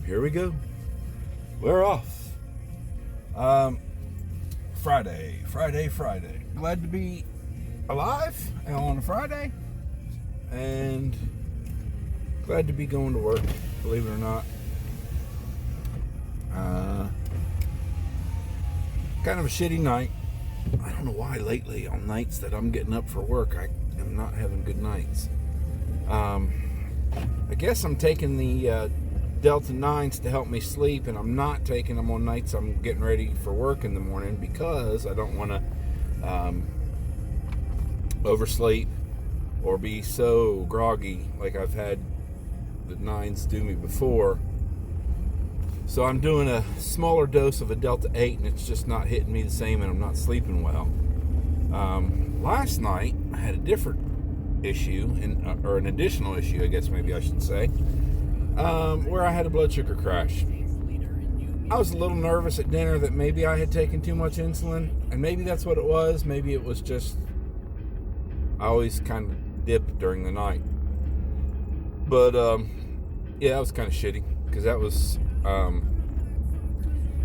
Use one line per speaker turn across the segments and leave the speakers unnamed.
here we go. We're off. Friday. Glad to be alive on a Friday. And glad to be going to work, believe it or not. Kind of a shitty night. I don't know why lately on nights that I'm getting up for work, I am not having good nights. I guess I'm taking the Delta 9s to help me sleep, and I'm not taking them on nights I'm getting ready for work in the morning because I don't want to oversleep or be so groggy like I've had the 9s do me before. So I'm doing a smaller dose of a Delta 8, and it's just not hitting me the same, and I'm not sleeping well. Last night, I had a different issue, or an additional issue, I guess maybe I should say, where I had a blood sugar crash. I was a little nervous at dinner that maybe I had taken too much insulin, and maybe that's what it was. Maybe it was just, I always kind of dip during the night. But, yeah, that was kind of shitty, because that was... I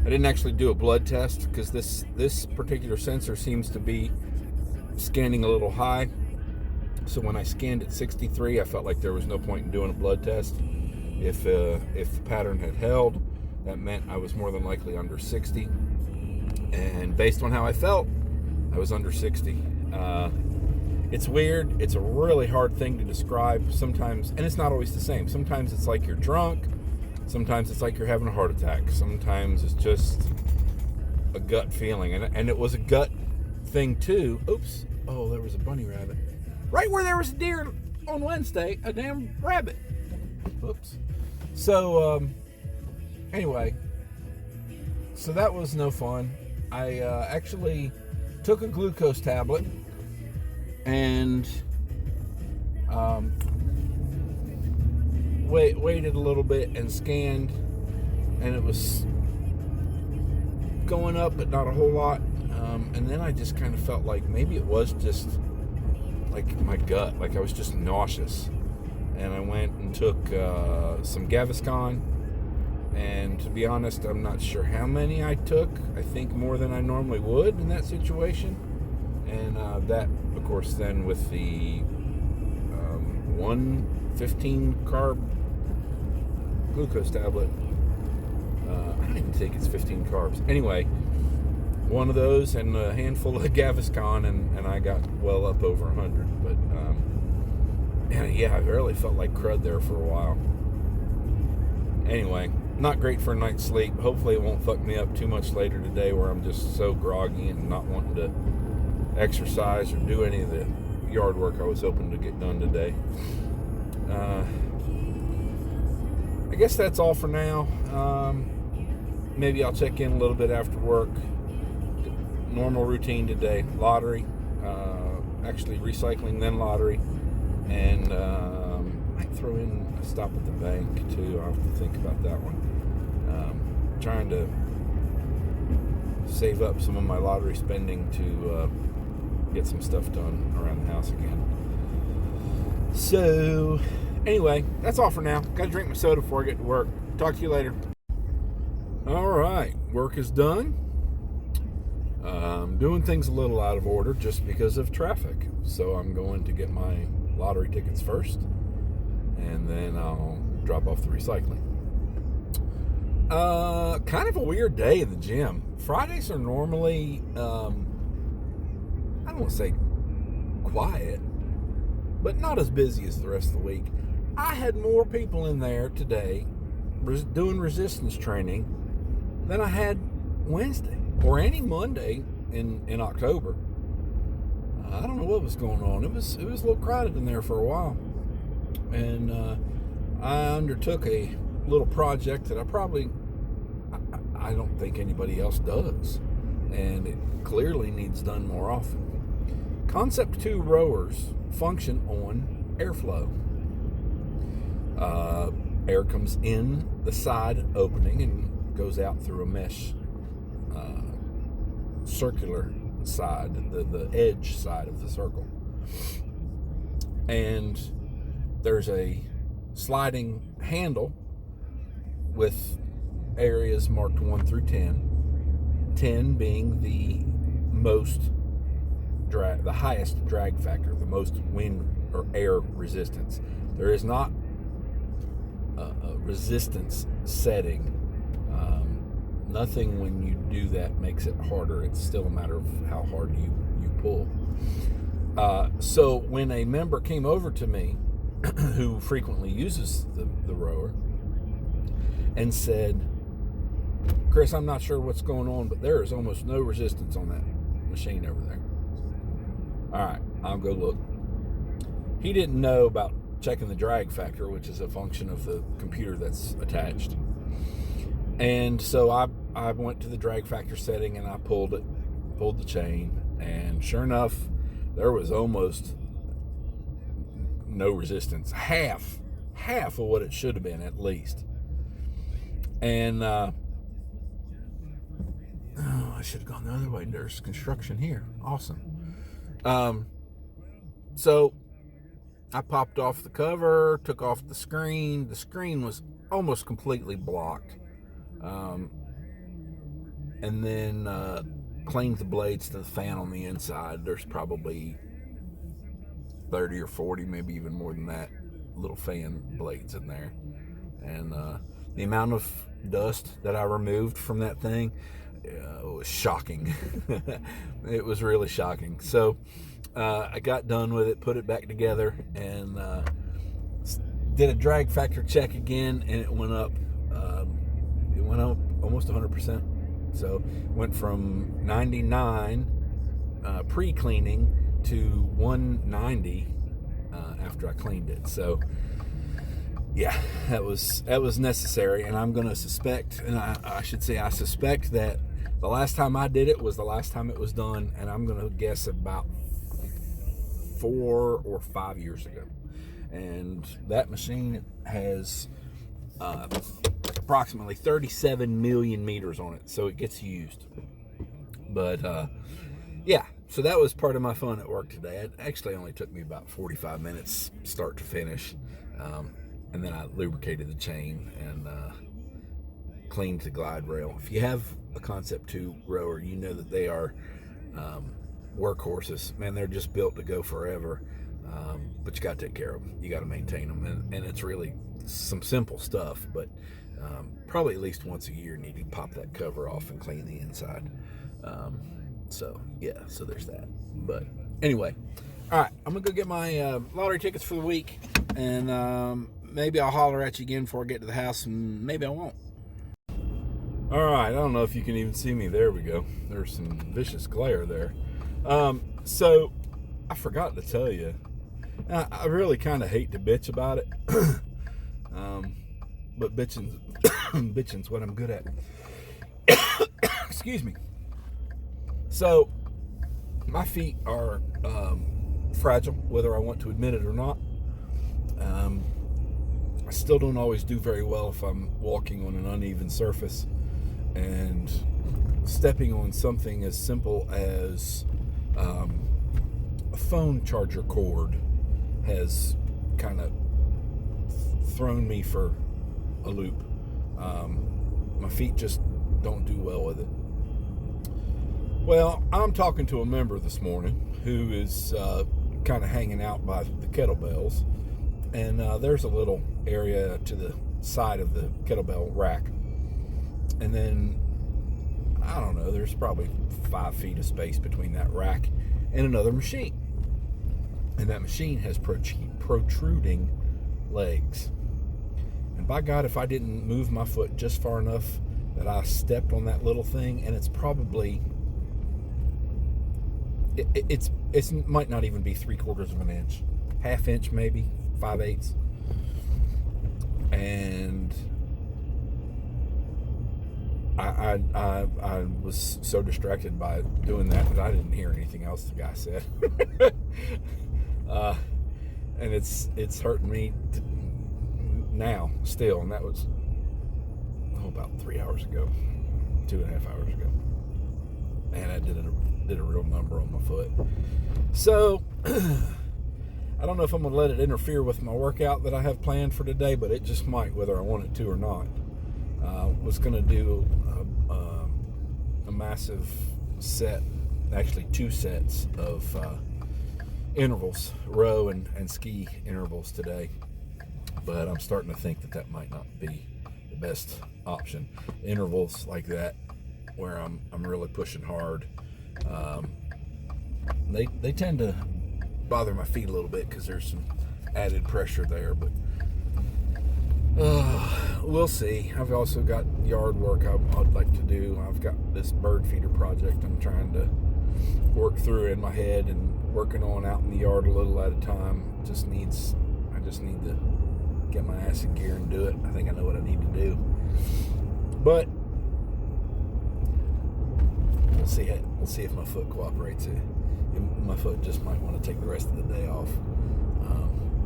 didn't actually do a blood test because this particular sensor seems to be scanning a little high. So when I scanned at 63, I felt like there was no point in doing a blood test. If the pattern had held, that meant I was more than likely under 60. And based on how I felt, I was under 60. It's weird. It's a really hard thing to describe sometimes, and it's not always the same. Sometimes it's like you're drunk. Sometimes it's like you're having a heart attack. Sometimes it's just a gut feeling. And it was a gut thing too. Oops. Oh, there was a bunny rabbit. Right where there was a deer on Wednesday, a damn rabbit. Oops. So, anyway. So that was no fun. I actually took a glucose tablet and waited a little bit and scanned, and it was going up but not a whole lot, and then I just kind of felt like maybe it was just like my gut, like I was just nauseous, and I went and took some Gaviscon, and to be honest, I'm not sure how many I took. I think more than I normally would in that situation, and that of course then with the 115 carb glucose tablet. I don't even think it's 15 carbs. Anyway, one of those and a handful of Gaviscon, and I got well up over 100. But yeah, I really felt like crud there for a while. Anyway, not great for a night's sleep. Hopefully it won't fuck me up too much later today where I'm just so groggy and not wanting to exercise or do any of the yard work I was hoping to get done today. I guess that's all for now. Maybe I'll check in a little bit after work. Normal routine today. Lottery. Actually recycling, then lottery. And might throw in a stop at the bank too. I'll have to think about that one. Trying to save up some of my lottery spending to get some stuff done around the house again. So, anyway, that's all for now. Got to drink my soda before I get to work. Talk to you later. All right, work is done. Doing things a little out of order just because of traffic. So I'm going to get my lottery tickets first, and then I'll drop off the recycling. Kind of a weird day in the gym. Fridays are normally, I don't want to say quiet, but not as busy as the rest of the week. I had more people in there today doing resistance training than I had Wednesday or any Monday in October. I don't know what was going on. It was a little crowded in there for a while, and I undertook a little project that I don't think anybody else does, and it clearly needs done more often. Concept 2 rowers function on airflow. Air comes in the side opening and goes out through a mesh circular side, the edge side of the circle. And there's a sliding handle with areas marked 1 through 10. 10 being the highest drag factor, the most wind or air resistance. There is not a resistance setting. Nothing when you do that makes it harder. It's still a matter of how hard you pull. So when a member came over to me who frequently uses the rower and said, Chris, I'm not sure what's going on, but there is almost no resistance on that machine over there. All right, I'll go look. He didn't know about checking the drag factor, which is a function of the computer that's attached. And so I went to the drag factor setting and I pulled the chain, and sure enough, there was almost no resistance. Half of what it should have been, at least. And I should have gone the other way. There's construction here. Awesome. So I popped off the cover, took off the screen. The screen was almost completely blocked. And then cleaned the blades to the fan on the inside. There's probably 30 or 40, maybe even more than that, little fan blades in there. And the amount of dust that I removed from that thing was shocking. It was really shocking. So I got done with it, put it back together, and did a drag factor check again, and it went up. It went up almost 100%. So went from 99 pre-cleaning to 190 after I cleaned it. So yeah, that was necessary, and I'm going to suspect, and I should say I suspect that the last time I did it was the last time it was done, and I'm going to guess about 4 or 5 years ago. And that machine has approximately 37 million meters on it, so it gets used. But yeah, so that was part of my fun at work today. It actually only took me about 45 minutes start to finish, and then I lubricated the chain and cleaned the glide rail. If you have a Concept 2 rower, you know that they are workhorses. Man, they're just built to go forever, but you got to take care of them. You got to maintain them, and it's really some simple stuff, but probably at least once a year need to pop that cover off and clean the inside. So yeah, so there's that. But anyway, all right, I'm gonna go get my lottery tickets for the week, and maybe I'll holler at you again before I get to the house, and maybe I won't. All right, I don't know if you can even see me. There we go. There's some vicious glare there. So I forgot to tell you, I really kind of hate to bitch about it. But bitching's what I'm good at. Excuse me. So my feet are fragile, whether I want to admit it or not. I still don't always do very well if I'm walking on an uneven surface, and stepping on something as simple as a phone charger cord has kind of thrown me for a loop. My feet just don't do well with it. Well, I'm talking to a member this morning who is kind of hanging out by the kettlebells, and there's a little area to the side of the kettlebell rack, and then I don't know, there's probably 5 feet of space between that rack and another machine, and that machine has protruding legs. And by God, if I didn't move my foot just far enough that I stepped on that little thing, and it's probably it might not even be 3/4 of an inch, 1/2 inch maybe, 5/8. And I was so distracted by doing that I didn't hear anything else the guy said. And it's hurting me now still, and that was about 3 hours ago, 2.5 hours ago, and I did a real number on my foot. So I don't know if I'm gonna let it interfere with my workout that I have planned for today, but it just might, whether I want it to or not. Was going to do a massive set, actually 2 sets of intervals, row and ski intervals today. But I'm starting to think that might not be the best option. Intervals like that, where I'm really pushing hard, they tend to bother my feet a little bit because there's some added pressure there. But we'll see. I've also got yard work I'd like to do. I've got this bird feeder project I'm trying to work through in my head and working on out in the yard a little at a time. I just need to get my ass in gear and do it. I think I know what I need to do. But we'll see it. We'll see if my foot cooperates. My foot just might want to take the rest of the day off.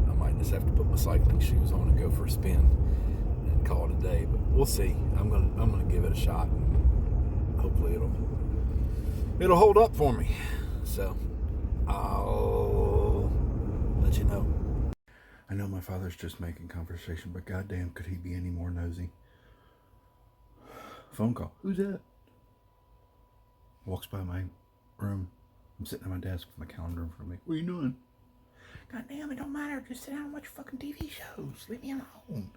I might just have to put my cycling shoes on and go for a spin and call it a day. But we'll see. I'm gonna give it a shot, and hopefully it'll hold up for me. So I'll let you know. I know my father's just making conversation, but goddamn, could he be any more nosy? Phone call. Who's that? Walks by my room. I'm sitting at my desk with my calendar in front of me. What are you doing? God damn, it don't matter. Just sit down and watch fucking TV shows. Leave me alone.